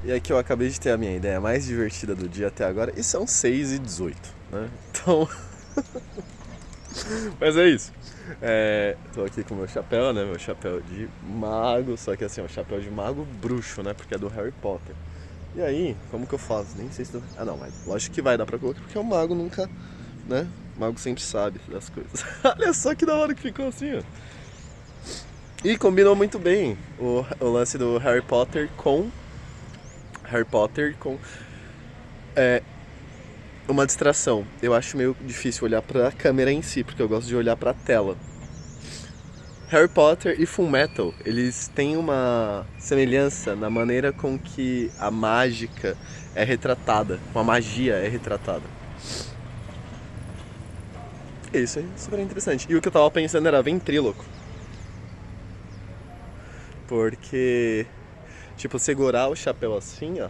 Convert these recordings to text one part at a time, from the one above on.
E aqui eu acabei de ter a minha ideia mais divertida do dia até agora, e são 6h18, né? Então, mas é isso. Tô aqui com o meu chapéu, né? Meu chapéu de mago, só que assim, é um chapéu de mago bruxo, né? Porque é do Harry Potter. E aí, como que eu faço? Nem sei se... Ah, não, mas lógico que vai dar pra colocar, porque o mago nunca, né? O mago sempre sabe das coisas. Olha só que da hora que ficou assim, ó. E combinou muito bem o lance do Harry Potter com... Harry Potter com uma distração. Eu acho meio difícil olhar pra câmera em si, porque eu gosto de olhar pra tela. Harry Potter e Fullmetal, eles têm uma semelhança na maneira com que a mágica é retratada, com a magia é retratada. Isso é super interessante. E o que eu tava pensando era ventríloco. Porque, tipo, segurar o chapéu assim, ó.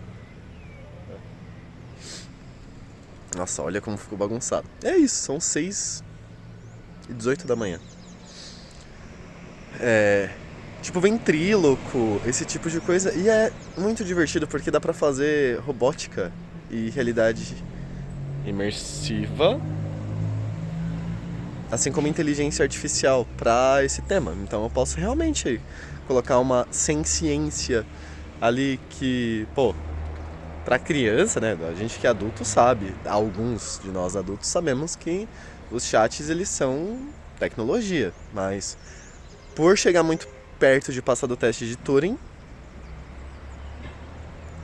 Nossa, olha como ficou bagunçado. É isso, são 6h18 da manhã. Tipo ventríloco, esse tipo de coisa. E é muito divertido porque dá pra fazer robótica e realidade imersiva, assim como inteligência artificial pra esse tema. Então eu posso realmente colocar uma ciência ali que, pô, pra criança, né? A gente que é adulto sabe, alguns de nós adultos sabemos que os chats eles são tecnologia, mas por chegar muito perto de passar do teste de Turing,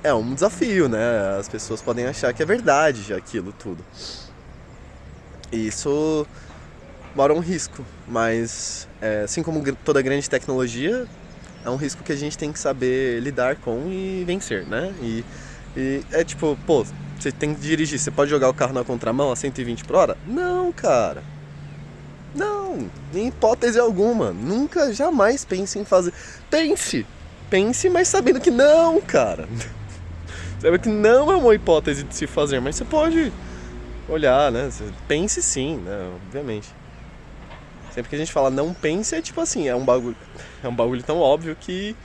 é um desafio, né? As pessoas podem achar que é verdade aquilo tudo. E isso mora um risco, mas assim como toda grande tecnologia, é um risco que a gente tem que saber lidar com e vencer, né? E é tipo, pô, você tem que dirigir, você pode jogar o carro na contramão a 120 por hora? Não, cara. Não, em hipótese alguma. Nunca, jamais pense em fazer. Pense, mas sabendo que não, cara. Sabe que não é uma hipótese de se fazer, mas você pode olhar, né? Pense sim, né? Obviamente. Sempre que a gente fala não pense, é tipo assim, é um bagulho tão óbvio que,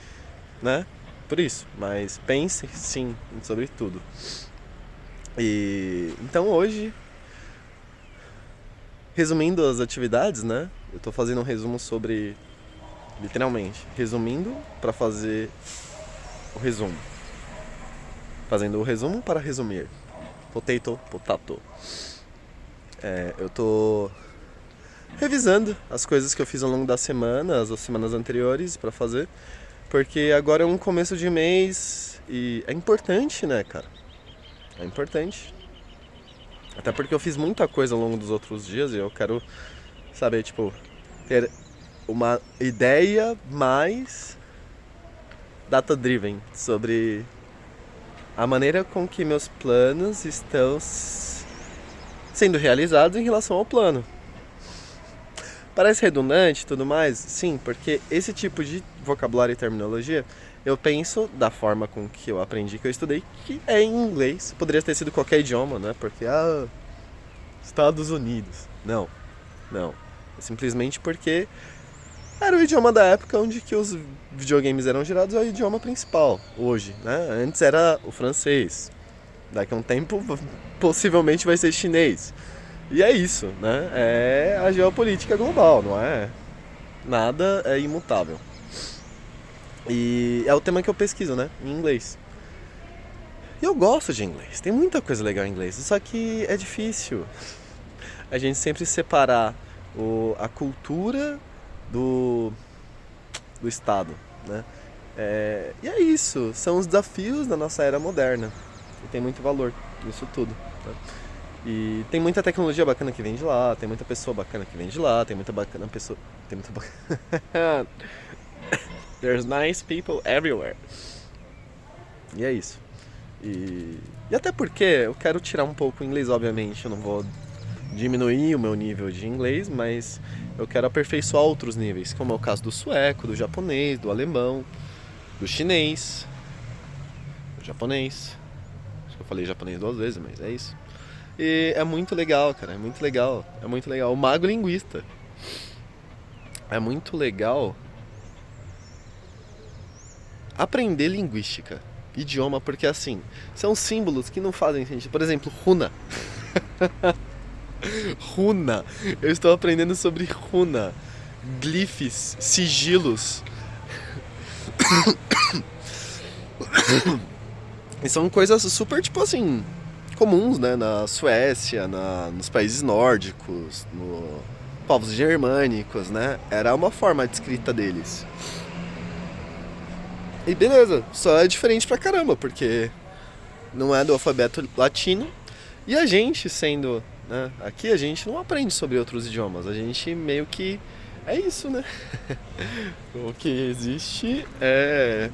né? Por isso, mas pense sim sobre tudo. E então hoje, resumindo as atividades, né? Eu tô fazendo um resumo sobre, literalmente, resumindo para fazer o resumo. Fazendo o resumo para resumir. Potato. Eu tô revisando as coisas que eu fiz ao longo da semana, as semanas anteriores para fazer, porque agora é um começo de mês e é importante, né, cara? É importante. Até porque eu fiz muita coisa ao longo dos outros dias e eu quero saber, tipo, ter uma ideia mais data-driven sobre a maneira com que meus planos estão sendo realizados em relação ao plano. Parece redundante e tudo mais? Sim, porque esse tipo de vocabulário e terminologia eu penso da forma com que eu aprendi, que eu estudei, que é em inglês. Poderia ter sido qualquer idioma, né? Porque, Estados Unidos. Não, não. É simplesmente porque era o idioma da época onde que os videogames eram gerados, é o idioma principal hoje, né? Antes era o francês. Daqui a um tempo possivelmente vai ser chinês. E é isso, né? É a geopolítica global, não é? Nada é imutável. E é o tema que eu pesquiso, né? Em inglês. E eu gosto de inglês, tem muita coisa legal em inglês, só que é difícil a gente sempre separar a cultura do, do Estado, né? E é isso, são os desafios da nossa era moderna. E tem muito valor nisso tudo. Né? E tem muita tecnologia bacana que vem de lá, tem muita pessoa bacana que vem de lá, tem muita bacana pessoa. Tem muita bacana. There's nice people everywhere. E é isso. E até porque eu quero tirar um pouco o inglês, obviamente. Eu não vou diminuir o meu nível de inglês, mas eu quero aperfeiçoar outros níveis, como é o caso do sueco, do japonês, do alemão, do chinês, do japonês. Acho que eu falei japonês 2 vezes, mas é isso. E é muito legal, cara, é muito legal, é muito legal. O mago linguista. É muito legal aprender linguística. idioma, porque assim, são símbolos que não fazem sentido. Por exemplo, runa. Runa. Eu estou aprendendo sobre runa. Glifes, sigilos. E são coisas super, tipo assim, comuns, né? Na Suécia, nos países nórdicos, no povos germânicos, né? Era uma forma de escrita deles. E beleza, só é diferente pra caramba, porque não é do alfabeto latino. E a gente sendo, né? Aqui a gente não aprende sobre outros idiomas, a gente meio que é isso, né? O que existe é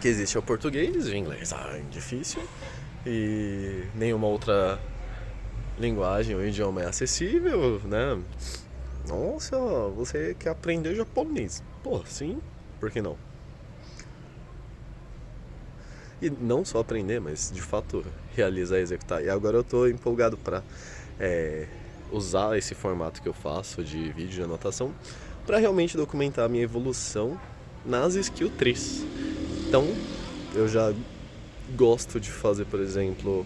é o português, o inglês, é difícil. E nenhuma outra linguagem ou idioma é acessível, né? Nossa, você quer aprender japonês? Pô, sim, por que não? E não só aprender, mas de fato realizar e executar. E agora eu tô empolgado para usar esse formato que eu faço de vídeo de anotação para realmente documentar a minha evolução nas skill trees. Então, eu já gosto de fazer, por exemplo,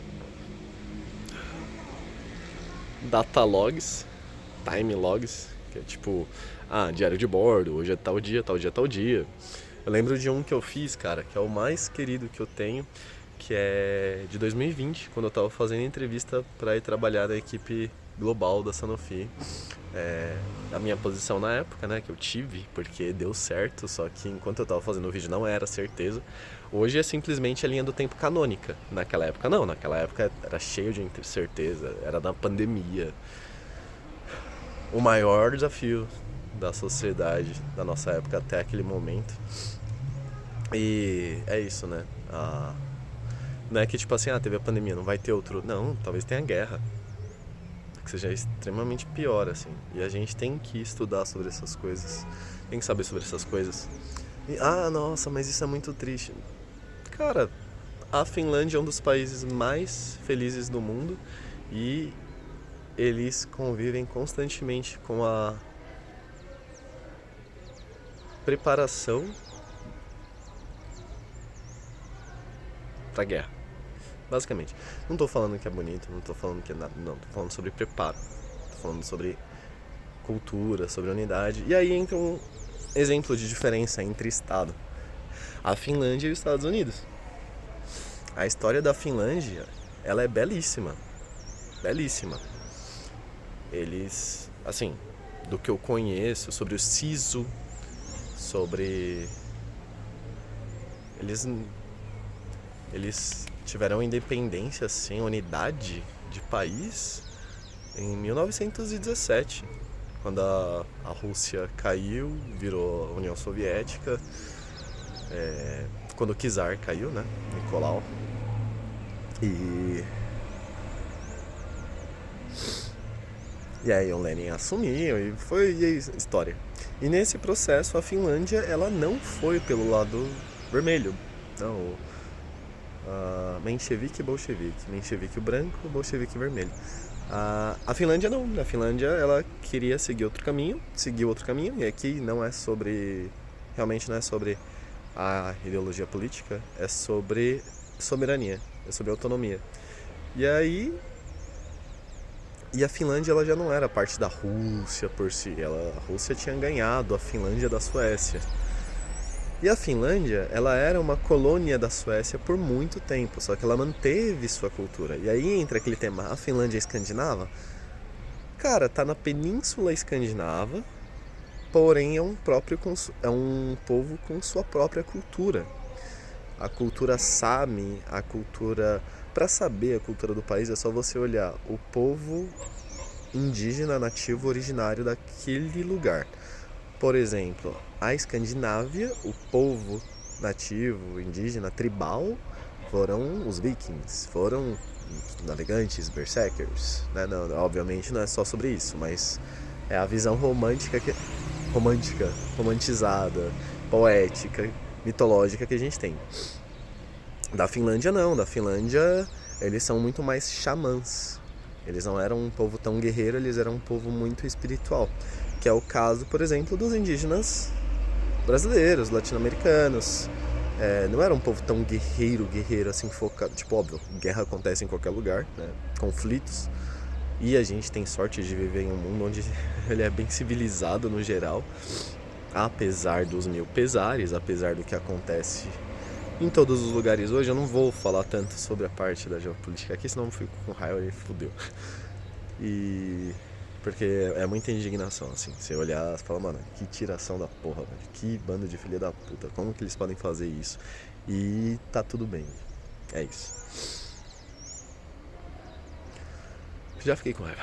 data logs, time logs, que é tipo, diário de bordo, hoje é tal dia, tal dia, tal dia. Eu lembro de um que eu fiz, cara, que é o mais querido que eu tenho, que é de 2020, quando eu tava fazendo entrevista para ir trabalhar na equipe global da Sanofi. A minha posição na época, né, que eu tive, porque deu certo, só que enquanto eu tava fazendo o vídeo não era certeza. Hoje é simplesmente a linha do tempo canônica. Naquela época não, naquela época era cheio de incerteza, era da pandemia. O maior desafio da sociedade da nossa época até aquele momento. E é isso, né? Não é que tipo assim, teve a pandemia, não vai ter outro. Não, talvez tenha guerra. Que seja extremamente pior, assim. E a gente tem que estudar sobre essas coisas. Tem que saber sobre essas coisas. E, nossa, mas isso é muito triste. Cara, a Finlândia é um dos países mais felizes do mundo e eles convivem constantemente com a preparação pra guerra. Basicamente. Não tô falando que é bonito, não tô falando que é nada, não. Tô falando sobre preparo. Tô falando sobre cultura, sobre unidade. E aí entra um exemplo de diferença entre estado. A Finlândia e os Estados Unidos. A história da Finlândia, ela é belíssima. Belíssima. Eles, assim, do que eu conheço sobre o sisu, sobre... Eles tiveram independência, assim, unidade de país em 1917, quando a Rússia caiu, virou a União Soviética, quando o Czar caiu, né, Nicolau, e aí o Lenin assumiu e foi história. E nesse processo a Finlândia, ela não foi pelo lado vermelho, não. Menchevique e Bolchevique. Menchevique o branco, Bolchevique o vermelho. A Finlândia não. A Finlândia, ela queria seguir outro caminho, seguiu outro caminho, e aqui não é sobre... Realmente não é sobre a ideologia política, é sobre soberania, é sobre autonomia. E aí... E a Finlândia, ela já não era parte da Rússia por si. A Rússia tinha ganhado a Finlândia da Suécia. E a Finlândia, ela era uma colônia da Suécia por muito tempo, só que ela manteve sua cultura. E aí entra aquele tema, a Finlândia é escandinava? Cara, tá na Península Escandinava, porém é um povo com sua própria cultura. A cultura Sami, a cultura... Para saber a cultura do país é só você olhar o povo indígena nativo originário daquele lugar. Por exemplo, a Escandinávia, o povo nativo, indígena, tribal, foram os vikings, foram navegantes, berserkers, né? Não, obviamente não é só sobre isso, mas é a visão romantizada, poética, mitológica que a gente tem. Da Finlândia não, da Finlândia eles são muito mais xamãs. Eles não eram um povo tão guerreiro, eles eram um povo muito espiritual. Que é o caso, por exemplo, dos indígenas brasileiros, latino-americanos. Não era um povo tão guerreiro assim, focado. Tipo, óbvio, guerra acontece em qualquer lugar, né? Conflitos. E a gente tem sorte de viver em um mundo onde ele é bem civilizado no geral. Apesar dos mil pesares, apesar do que acontece em todos os lugares hoje. Eu não vou falar tanto sobre a parte da geopolítica aqui, senão eu fico com raiva e fudeu. E... porque é muita indignação, assim. Você olhar e falar, mano, que tiração da porra, velho. Que bando de filha da puta. Como que eles podem fazer isso? E tá tudo bem. É isso. Já fiquei com raiva.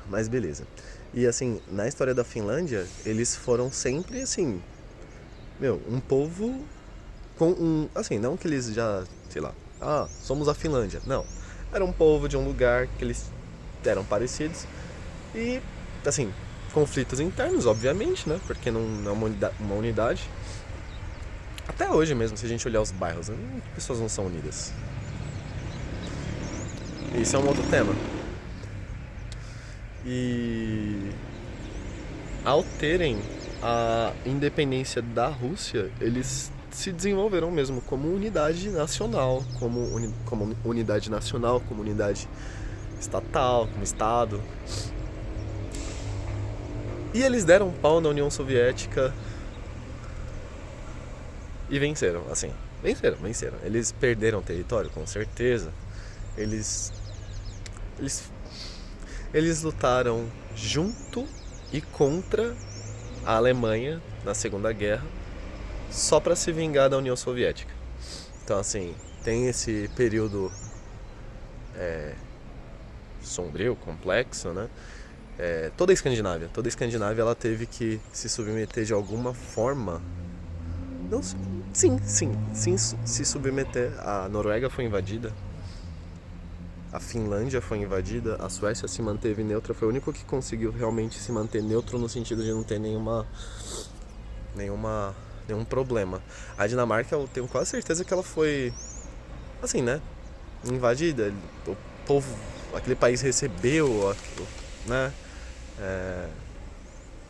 Mas beleza. E assim, na história da Finlândia, eles foram sempre assim... um povo com um... Assim, não que eles já, sei lá... somos a Finlândia. Não. Era um povo de um lugar que eles eram parecidos. E, assim, conflitos internos, obviamente, né? Porque não é uma unidade. Até hoje mesmo, se a gente olhar os bairros, as pessoas não são unidas. Isso é um outro tema. E ao terem a independência da Rússia, eles se desenvolveram mesmo como unidade nacional, como unidade nacional, como unidade estatal, como Estado. E eles deram um pau na União Soviética e venceram, assim. Venceram. Eles perderam território, com certeza. Eles lutaram junto e contra a Alemanha na Segunda Guerra só para se vingar da União Soviética. Então, assim, tem esse período sombrio, complexo, né? Toda a Escandinávia ela teve que se submeter de alguma forma. Não, sim, se submeter. A Noruega foi invadida, a Finlândia foi invadida, a Suécia se manteve neutra, foi o único que conseguiu realmente se manter neutro no sentido de não ter nenhum problema. A Dinamarca, eu tenho quase certeza que ela foi, assim, né, invadida. O povo, aquele país recebeu, né?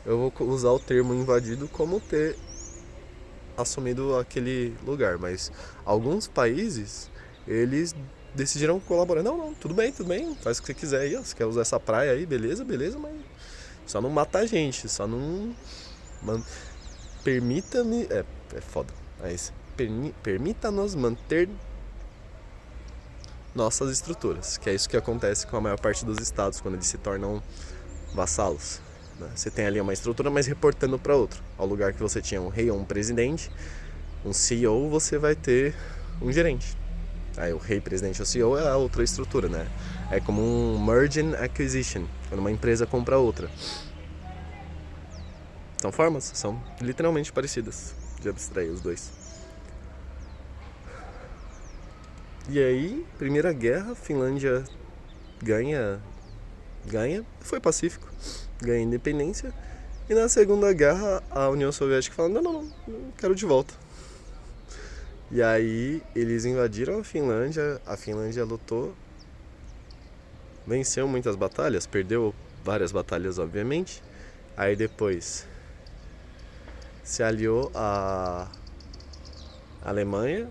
Eu vou usar o termo invadido como ter assumido aquele lugar, mas alguns países, eles decidiram colaborar. Não, tudo bem, faz o que você quiser aí, ó. Você quer usar essa praia aí, beleza, mas só não mata a gente, só não... permita-me... É foda, mas permita-nos manter nossas estruturas, que é isso que acontece com a maior parte dos estados, quando eles se tornam vassalos. Você tem ali uma estrutura, mas reportando para outro. Ao lugar que você tinha um rei ou um presidente, um CEO, você vai ter um gerente. Aí o rei, presidente ou CEO é a outra estrutura, né? É como um merge and acquisition, quando uma empresa compra outra. São formas, são literalmente parecidas, de abstrair os dois. E aí, Primeira Guerra, Finlândia ganha, foi pacífico, ganha independência. E na Segunda Guerra, a União Soviética fala, não, quero de volta. E aí, eles invadiram a Finlândia lutou, venceu muitas batalhas, perdeu várias batalhas, obviamente. Aí depois se aliou à Alemanha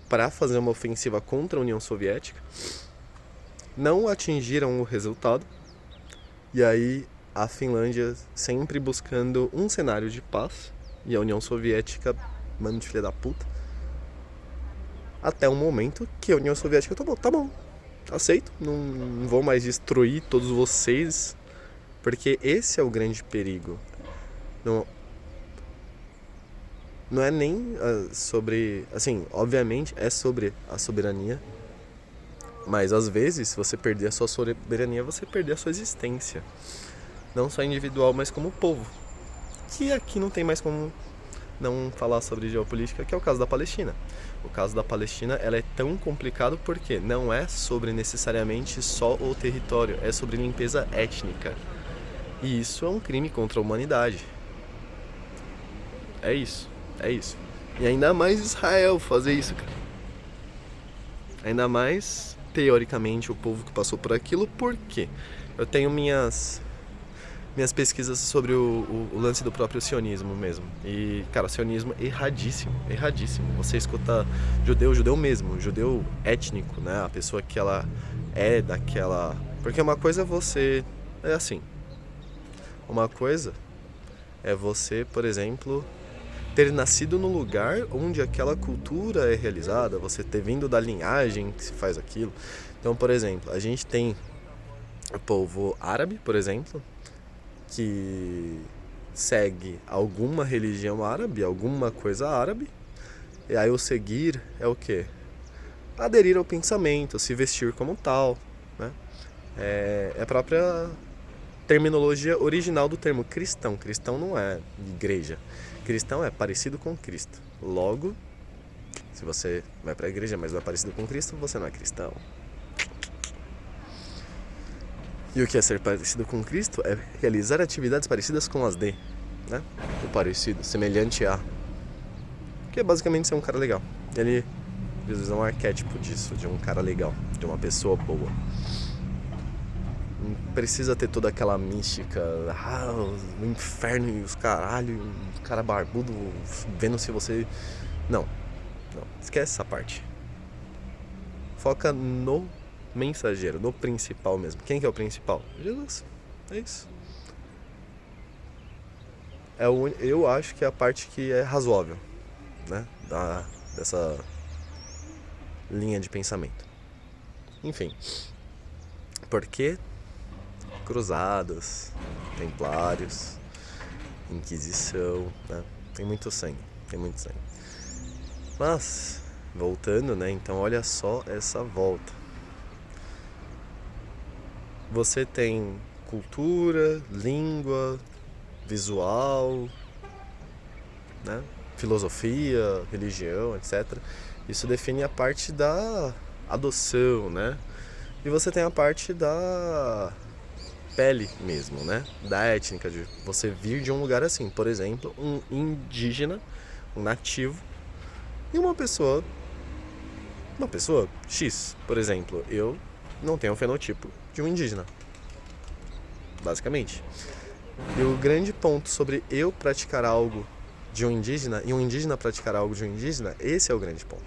para fazer uma ofensiva contra a União Soviética. Não atingiram o resultado. E aí a Finlândia sempre buscando um cenário de paz e a União Soviética, mano de filha da puta. Até o momento que a União Soviética tomou, tá bom, aceito, não vou mais destruir todos vocês, porque esse é o grande perigo. Não é nem sobre, assim, obviamente é sobre a soberania, mas às vezes, se você perder a sua soberania, você perder a sua existência. Não só individual, mas como povo. Que aqui não tem mais como não falar sobre geopolítica, que é o caso da Palestina. O caso da Palestina, ela é tão complicado porque não é sobre necessariamente só o território, é sobre limpeza étnica. E isso é um crime contra a humanidade. É isso. E ainda mais Israel fazer isso, cara. Ainda mais, teoricamente, o povo que passou por aquilo, por quê? Eu tenho minhas minhas pesquisas sobre o lance do próprio sionismo mesmo. E, cara, sionismo erradíssimo, erradíssimo. Você escuta judeu mesmo, judeu étnico, né? A pessoa que ela é daquela... Porque uma coisa é você... É assim. Uma coisa é você, por exemplo, ter nascido no lugar onde aquela cultura é realizada, você ter vindo da linhagem que se faz aquilo. Então, por exemplo, a gente tem o povo árabe, por exemplo, que segue alguma religião árabe, alguma coisa árabe, e aí o seguir é o quê? Aderir ao pensamento, se vestir como tal, né? É a própria terminologia original do termo cristão. Cristão não é igreja. Cristão é parecido com Cristo. Logo, se você vai para a igreja, mas não é parecido com Cristo, você não é cristão. E o que é ser parecido com Cristo é realizar atividades parecidas com as de, né? O parecido, semelhante a. Que é basicamente ser um cara legal. Ele é um arquétipo disso, de um cara legal, de uma pessoa boa. Não precisa ter toda aquela mística, o inferno e os caralho, um cara barbudo vendo se você... Não, esquece essa parte. Foca no mensageiro, no principal mesmo. Quem que é o principal? Jesus, é isso. Eu acho que é a parte que é razoável, né? Dessa linha de pensamento. Enfim, porque cruzadas, templários, inquisição, né? Tem muito sangue. Mas, voltando, né? Então olha só essa volta. Você tem cultura, língua, visual, né? Filosofia, religião, etc. Isso define a parte da adoção, né? E você tem a parte da pele mesmo, né? Da étnica, de você vir de um lugar assim. Por exemplo, um indígena, um nativo, e uma pessoa X. Por exemplo, eu não tenho o fenotipo de um indígena, basicamente. E o grande ponto sobre eu praticar algo de um indígena e um indígena praticar algo de um indígena, esse é o grande ponto,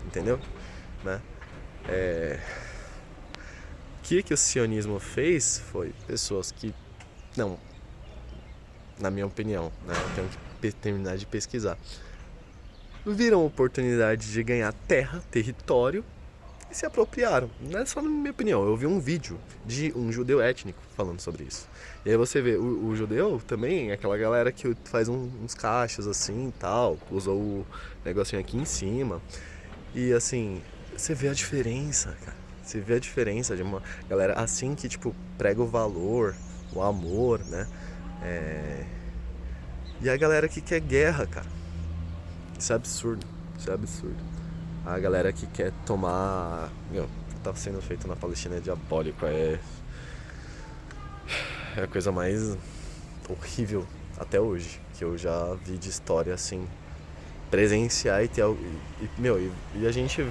entendeu? Né? O que o sionismo fez foi pessoas que, não, na minha opinião, né, eu tenho que terminar de pesquisar, viram a oportunidade de ganhar terra, território, e se apropriaram. Não é só na minha opinião, eu vi um vídeo de um judeu étnico falando sobre isso. E aí você vê, o judeu também é aquela galera que faz uns caixas assim e tal, usou o negocinho aqui em cima. E assim, você vê a diferença, cara. Você vê a diferença de uma galera assim que, tipo, prega o valor, o amor, né? E a galera que quer guerra, cara. Isso é absurdo. A galera que quer tomar... Meu, o que tá sendo feito na Palestina é diabólico. É a coisa mais horrível até hoje que eu já vi de história, assim, presenciar e a gente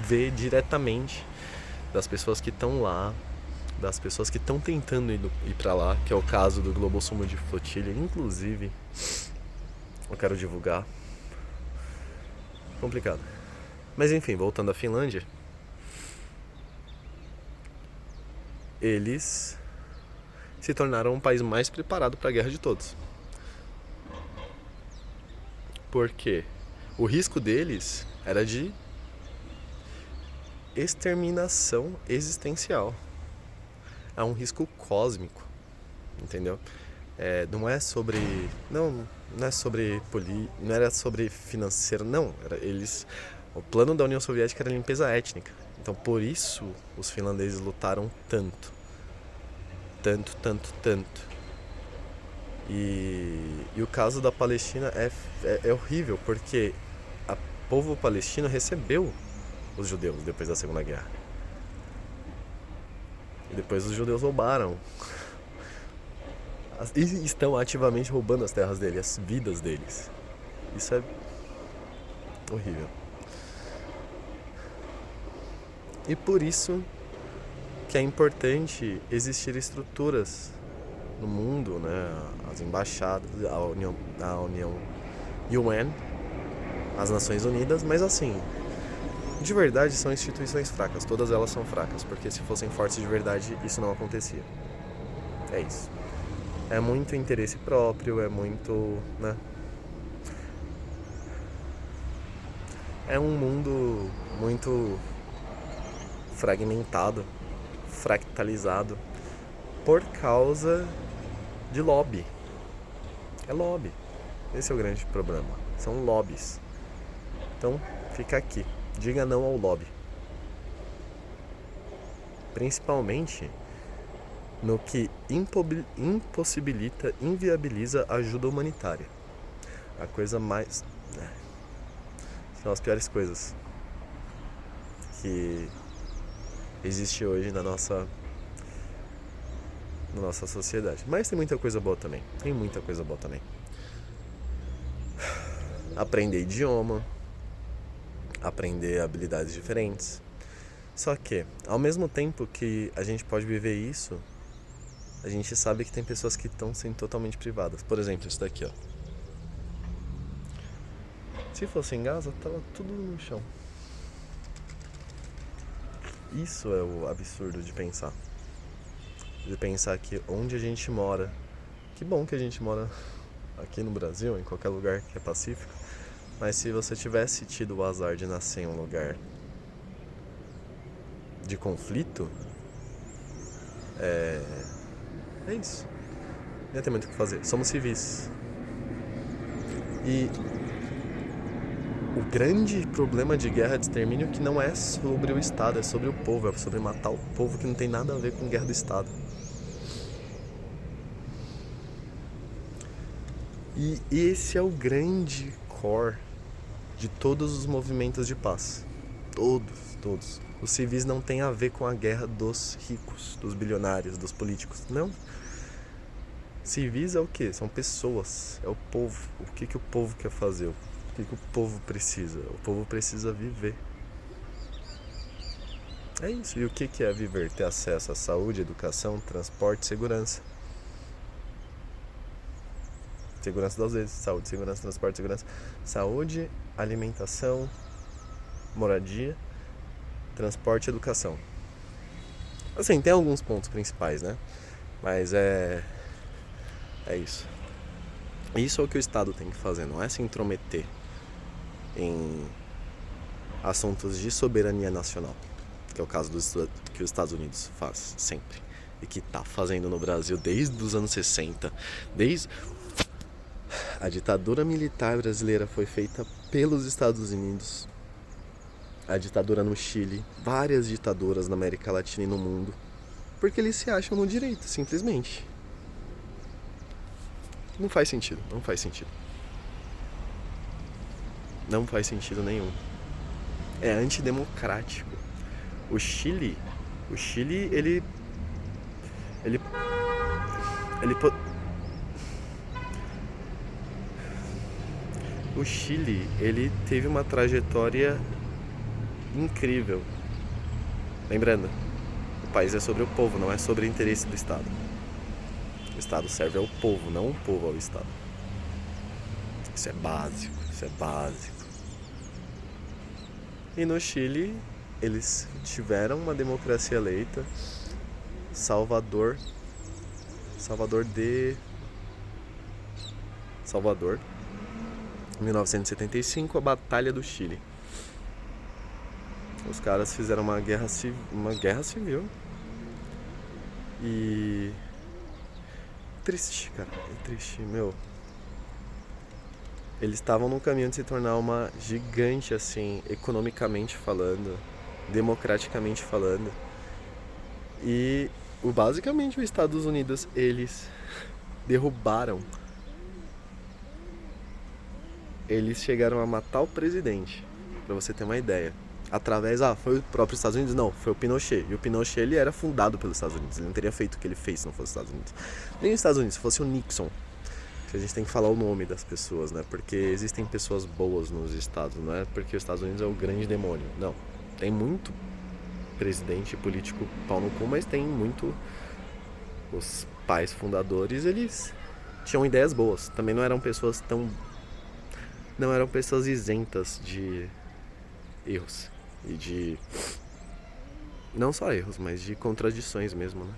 vê diretamente das pessoas que estão lá, das pessoas que estão tentando ir pra lá, que é o caso do Globossomo de Flotilha. Inclusive, eu quero divulgar. Complicado. Mas enfim, voltando à Finlândia, eles se tornaram um país mais preparado para a guerra de todos. Porque o risco deles era de exterminação existencial. É um risco cósmico, entendeu? Não é sobre... Não é sobre não era sobre financeiro, não. O plano da União Soviética era limpeza étnica. Então, por isso, os finlandeses lutaram tanto. E o caso da Palestina é horrível, porque o povo palestino recebeu os judeus depois da Segunda Guerra. E depois os judeus roubaram. E estão ativamente roubando as terras deles, as vidas deles. Isso é horrível. E por isso que é importante existir estruturas no mundo, né? As embaixadas, a União UN, as Nações Unidas, mas assim, de verdade são instituições fracas, todas elas são fracas, porque se fossem fortes de verdade, isso não acontecia. É isso. É muito interesse próprio, é muito, né? É um mundo muito fragmentado, fractalizado, por causa de lobby. É lobby. Esse é o grande problema. São lobbies. Então, fica aqui. Diga não ao lobby. Principalmente no que impossibilita, inviabiliza a ajuda humanitária. A coisa mais... São as piores coisas que existe hoje na nossa sociedade. Mas tem muita coisa boa também. Aprender idioma, aprender habilidades diferentes. Só que, ao mesmo tempo que a gente pode viver isso, a gente sabe que tem pessoas que estão sendo totalmente privadas. Por exemplo, isso daqui, ó. Se fosse em Gaza, tava tudo no chão. Isso é o absurdo de pensar. De pensar que onde a gente mora, que bom que a gente mora aqui no Brasil, em qualquer lugar que é pacífico, mas se você tivesse tido o azar de nascer em um lugar de conflito, é isso. Não ia ter muito o que fazer. Somos civis. E o grande problema de guerra de extermínio é que não é sobre o Estado, é sobre o povo, é sobre matar o povo, que não tem nada a ver com guerra do Estado. E esse é o grande core de todos os movimentos de paz. Todos. Os civis não tem a ver com a guerra dos ricos, dos bilionários, dos políticos. Não. Civis é o quê? São pessoas, é o povo. O que o povo quer fazer? O que o povo precisa? O povo precisa viver. É isso. E o que é viver? Ter acesso à saúde, educação, transporte, segurança. Segurança das vezes. Saúde, segurança, transporte, segurança. Saúde, alimentação, moradia, transporte e educação. Assim, tem alguns pontos principais, né? Mas é isso. Isso é o que o Estado tem que fazer, não é se intrometer em assuntos de soberania nacional, que é o caso que os Estados Unidos faz sempre e que está fazendo no Brasil desde os anos 60. Desde a ditadura militar brasileira foi feita pelos Estados Unidos, a ditadura no Chile, várias ditaduras na América Latina e no mundo, porque eles se acham no direito, simplesmente. Não faz sentido. Não faz sentido nenhum. É antidemocrático. O Chile, ele o Chile, ele teve uma trajetória incrível. Lembrando, o país é sobre o povo, não é sobre o interesse do Estado. O Estado serve ao povo, não o povo ao Estado. Isso é básico. E no Chile, eles tiveram uma democracia eleita. Salvador, 1975, a Batalha do Chile. Os caras fizeram uma guerra civil. E... triste, cara. É triste, meu. Eles estavam no caminho de se tornar uma gigante, assim, economicamente falando, democraticamente falando. E basicamente os Estados Unidos, eles derrubaram. Eles chegaram a matar o presidente, pra você ter uma ideia. Através, foi o próprio Estados Unidos? Não, foi o Pinochet. E o Pinochet, ele era fundado pelos Estados Unidos. Ele não teria feito o que ele fez se não fosse os Estados Unidos. Nem os Estados Unidos, se fosse o Nixon. Que a gente tem que falar o nome das pessoas, né? Porque existem pessoas boas nos estados, não é porque os Estados Unidos é o grande demônio. Não, tem muito presidente político pau no cu, mas tem muito os pais fundadores, eles tinham ideias boas. Também não eram pessoas isentas de erros. E de... não só erros, mas de contradições mesmo, né?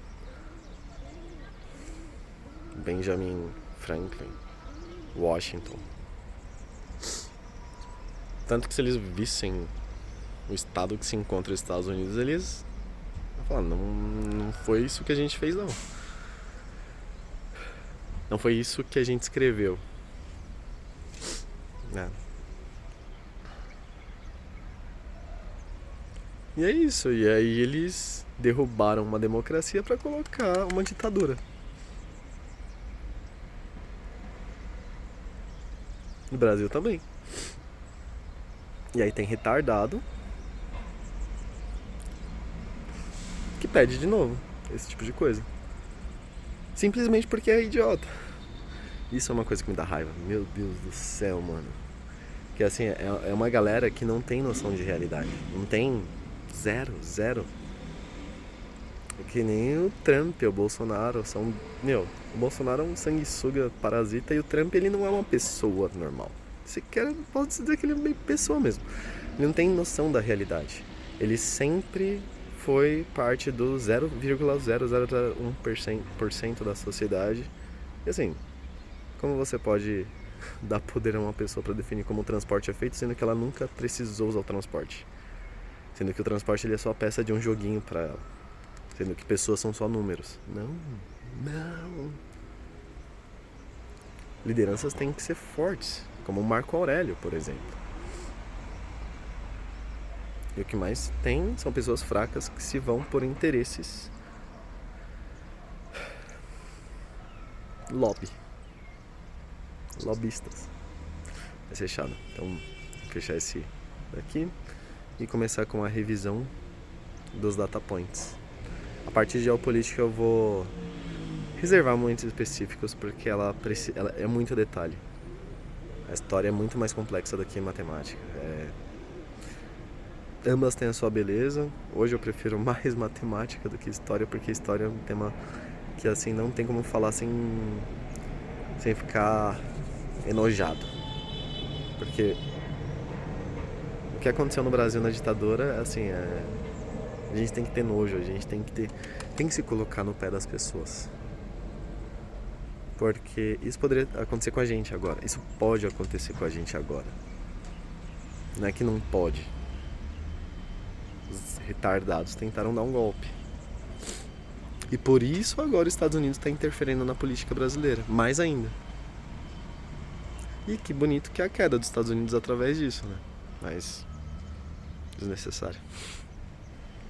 Benjamin Franklin, Washington. Tanto que se eles vissem o estado que se encontra os Estados Unidos, eles falam, não foi isso que a gente fez, não. Não foi isso que a gente escreveu. E é isso. E aí eles derrubaram uma democracia para colocar uma ditadura. No Brasil também. E aí tem retardado que pede de novo esse tipo de coisa. Simplesmente porque é idiota. Isso é uma coisa que me dá raiva. Meu Deus do céu, mano. Que assim, é uma galera que não tem noção de realidade. Não tem zero. É que nem o Trump, o Bolsonaro. O Bolsonaro é um sanguessuga parasita e o Trump, ele não é uma pessoa normal. Se quer, pode dizer que ele é uma pessoa mesmo. Ele não tem noção da realidade. Ele sempre foi parte do 0,0001% da sociedade. E assim, como você pode dar poder a uma pessoa para definir como o transporte é feito, sendo que ela nunca precisou usar o transporte? Sendo que o transporte ele é só peça de um joguinho para ela. Sendo que pessoas são só números. Não. Lideranças têm que ser fortes, como o Marco Aurélio, por exemplo. E o que mais tem são pessoas fracas que se vão por interesses. Lobistas. Vai ser chato. Então, vou fechar esse daqui e começar com a revisão dos data points. A parte de geopolítica eu vou reservar muitos específicos porque ela é muito detalhe. A história é muito mais complexa do que matemática. Ambas têm a sua beleza. Hoje eu prefiro mais matemática do que história, porque história é um tema que assim não tem como falar sem ficar enojado. Porque o que aconteceu no Brasil na ditadura, assim, a gente tem que ter nojo, a gente tem que se colocar no pé das pessoas. Porque isso poderia acontecer com a gente agora. Isso pode acontecer com a gente agora. Não é que não pode. Os retardados tentaram dar um golpe. E por isso agora os Estados Unidos está interferindo na política brasileira. Mais ainda. E que bonito que é a queda dos Estados Unidos através disso, né? Mas desnecessário.